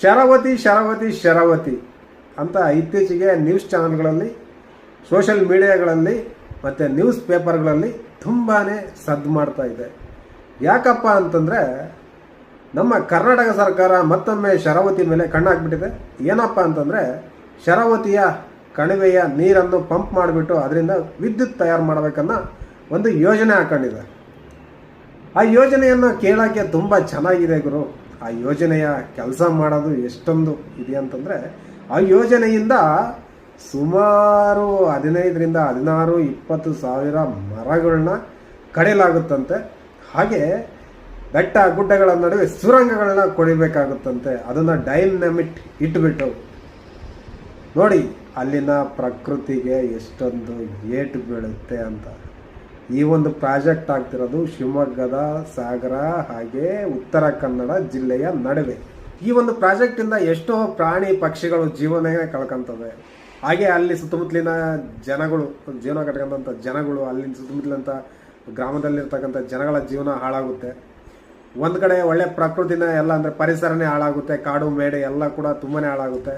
ಶರಾವತಿ ಶರಾವತಿ ಶರಾವತಿ ಅಂತ ಇತ್ತೀಚೆಗೆ news ಚಾನಲ್ಗಳಲ್ಲಿ, social ಮೀಡಿಯಾಗಳಲ್ಲಿ ಮತ್ತು ನ್ಯೂಸ್ ಪೇಪರ್ಗಳಲ್ಲಿ ತುಂಬಾ ಸದ್ದು ಮಾಡ್ತಾ ಇದೆ. ಯಾಕಪ್ಪ ಅಂತಂದರೆ ನಮ್ಮ ಕರ್ನಾಟಕ ಸರ್ಕಾರ ಮತ್ತೊಮ್ಮೆ ಶರಾವತಿ ಮೇಲೆ ಕಣ್ಣಾಕ್ಬಿಟ್ಟಿದೆ. ಏನಪ್ಪ ಅಂತಂದರೆ ಶರಾವತಿಯ ಕಣಿವೆಯ ನೀರನ್ನು ಪಂಪ್ ಮಾಡಿಬಿಟ್ಟು ಅದರಿಂದ ವಿದ್ಯುತ್ ತಯಾರು ಮಾಡಬೇಕನ್ನೋ ಒಂದು ಯೋಜನೆ ಹಾಕೊಂಡಿದೆ. ಆ ಯೋಜನೆಯನ್ನು ಕೇಳೋಕ್ಕೆ ತುಂಬ ಚೆನ್ನಾಗಿದೆ ಗುರು. ಆ ಯೋಜನೆಯ ಕೆಲಸ ಮಾಡೋದು ಎಷ್ಟೊಂದು ಇದೆ ಅಂತಂದರೆ, ಆ ಯೋಜನೆಯಿಂದ ಸುಮಾರು 15ರಿಂದ 16, 20 ಸಾವಿರ ಮರಗಳನ್ನ ಕಡಿಯಲಾಗುತ್ತಂತೆ. ಹಾಗೆ ಬೆಟ್ಟ ಗುಡ್ಡಗಳ ನಡುವೆ ಸುರಂಗಗಳನ್ನ ಕೊಡಿಬೇಕಾಗುತ್ತಂತೆ. ಅದನ್ನು ಡೈನಮಿಟ್ ಇಟ್ಬಿಟ್ಟು ನೋಡಿ ಅಲ್ಲಿನ ಪ್ರಕೃತಿಗೆ ಎಷ್ಟೊಂದು ಏಟು ಬೀಳುತ್ತೆ ಅಂತ. ಈ ಒಂದು ಪ್ರಾಜೆಕ್ಟ್ ಆಗ್ತಿರೋದು ಶಿವಮೊಗ್ಗದ ಸಾಗರ ಹಾಗೆ ಉತ್ತರ ಕನ್ನಡ ಜಿಲ್ಲೆಯ ನಡುವೆ. ಈ ಒಂದು ಪ್ರಾಜೆಕ್ಟಿಂದ ಎಷ್ಟೋ ಪ್ರಾಣಿ ಪಕ್ಷಿಗಳು ಜೀವನ ಕಳ್ಕೊಂತವೆ. ಹಾಗೆ ಅಲ್ಲಿ ಸುತ್ತಮುತ್ತಲಿನ ಜನಗಳು, ಜೀವನ ಕಟ್ಕೊಂತ ಜನಗಳು, ಅಲ್ಲಿನ ಸುತ್ತಮುತ್ತಲಿನಂಥ ಗ್ರಾಮದಲ್ಲಿರ್ತಕ್ಕಂಥ ಜನಗಳ ಜೀವನ ಹಾಳಾಗುತ್ತೆ. ಒಂದು ಕಡೆ ಒಳ್ಳೆ ಪ್ರಕೃತಿನ ಎಲ್ಲ ಅಂದರೆ ಪರಿಸರನೇ ಹಾಳಾಗುತ್ತೆ, ಕಾಡು ಮೇಡೆ ಎಲ್ಲ ಕೂಡ ತುಂಬಾ ಹಾಳಾಗುತ್ತೆ.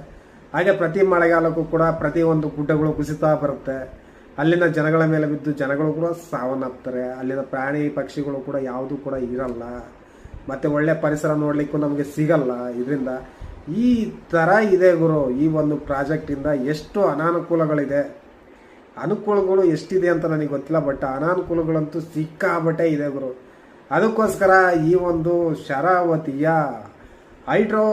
ಹಾಗೆ ಪ್ರತಿ ಮಳೆಗಾಲಕ್ಕೂ ಕೂಡ ಪ್ರತಿ ಒಂದು ಗುಡ್ಡಗಳು ಕುಸಿತಾ ಬರುತ್ತೆ. ಅಲ್ಲಿನ ಜನಗಳ ಮೇಲೆ ಬಿದ್ದು ಜನಗಳು ಕೂಡ ಸಾವನ್ನಪ್ತಾರೆ. ಅಲ್ಲಿನ ಪ್ರಾಣಿ ಪಕ್ಷಿಗಳು ಕೂಡ ಯಾವುದೂ ಕೂಡ ಇರಲ್ಲ. ಮತ್ತು ಒಳ್ಳೆ ಪರಿಸರ ನೋಡಲಿಕ್ಕೂ ನಮಗೆ ಸಿಗಲ್ಲ. ಇದರಿಂದ ಈ ಥರ ಇದೆ ಗುರು. ಈ ಒಂದು ಪ್ರಾಜೆಕ್ಟಿಂದ ಎಷ್ಟು ಅನಾನುಕೂಲಗಳಿದೆ. ಅನುಕೂಲಗಳು ಎಷ್ಟಿದೆ ಅಂತ ನನಗೆ ಗೊತ್ತಿಲ್ಲ, ಬಟ್ ಅನಾನುಕೂಲಗಳಂತೂ ಸಿಕ್ಕಾಬಟ್ಟೆ ಇದೆ ಗುರು. ಅದಕ್ಕೋಸ್ಕರ ಈ ಒಂದು ಶರಾವತಿಯ ಹೈಡ್ರೋ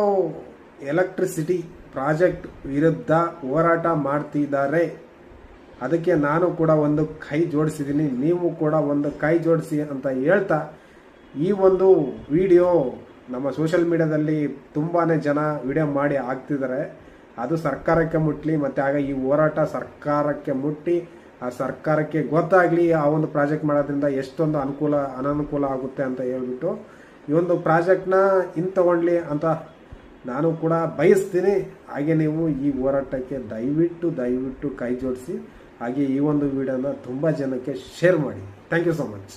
ಎಲೆಕ್ಟ್ರಿಸಿಟಿ ಪ್ರಾಜೆಕ್ಟ್ ವಿರುದ್ಧ ಹೋರಾಟ ಮಾಡ್ತಿದ್ದಾರೆ. ಅದಕ್ಕೆ ನಾನು ಕೂಡ ಒಂದು ಕೈ ಜೋಡಿಸಿದ್ದೀನಿ, ನೀವು ಕೂಡ ಒಂದು ಕೈ ಜೋಡಿಸಿ ಅಂತ ಹೇಳ್ತಾ ಈ ಒಂದು ವಿಡಿಯೋ ನಮ್ಮ ಸೋಷಿಯಲ್ ಮೀಡಿಯಾದಲ್ಲಿ ತುಂಬಾ ಜನ ವಿಡಿಯೋ ಮಾಡಿ ಹಾಕ್ತಿದ್ದಾರೆ. ಅದು ಸರ್ಕಾರಕ್ಕೆ ಮುಟ್ಟಲಿ, ಮತ್ತು ಆಗ ಈ ಹೋರಾಟ ಸರ್ಕಾರಕ್ಕೆ ಮುಟ್ಟಿ ಆ ಸರ್ಕಾರಕ್ಕೆ ಗೊತ್ತಾಗಲಿ ಆ ಒಂದು ಪ್ರಾಜೆಕ್ಟ್ ಮಾಡೋದ್ರಿಂದ ಎಷ್ಟೊಂದು ಅನಾನುಕೂಲ ಆಗುತ್ತೆ ಅಂತ ಹೇಳ್ಬಿಟ್ಟು ಈ ಒಂದು ಪ್ರಾಜೆಕ್ಟ್ನ ತಗೊಳ್ಳಿ ಅಂತ ನಾನು ಕೂಡ ಬಯಸ್ತೀನಿ. ಹಾಗೆ ನೀವು ಈ ಹೋರಾಟಕ್ಕೆ ದಯವಿಟ್ಟು ಕೈ ಜೋಡಿಸಿ. ಹಾಗೆ ಈ ಒಂದು ವಿಡಿಯೋನ ತುಂಬ ಜನಕ್ಕೆ ಶೇರ್ ಮಾಡಿ. Thank you so much.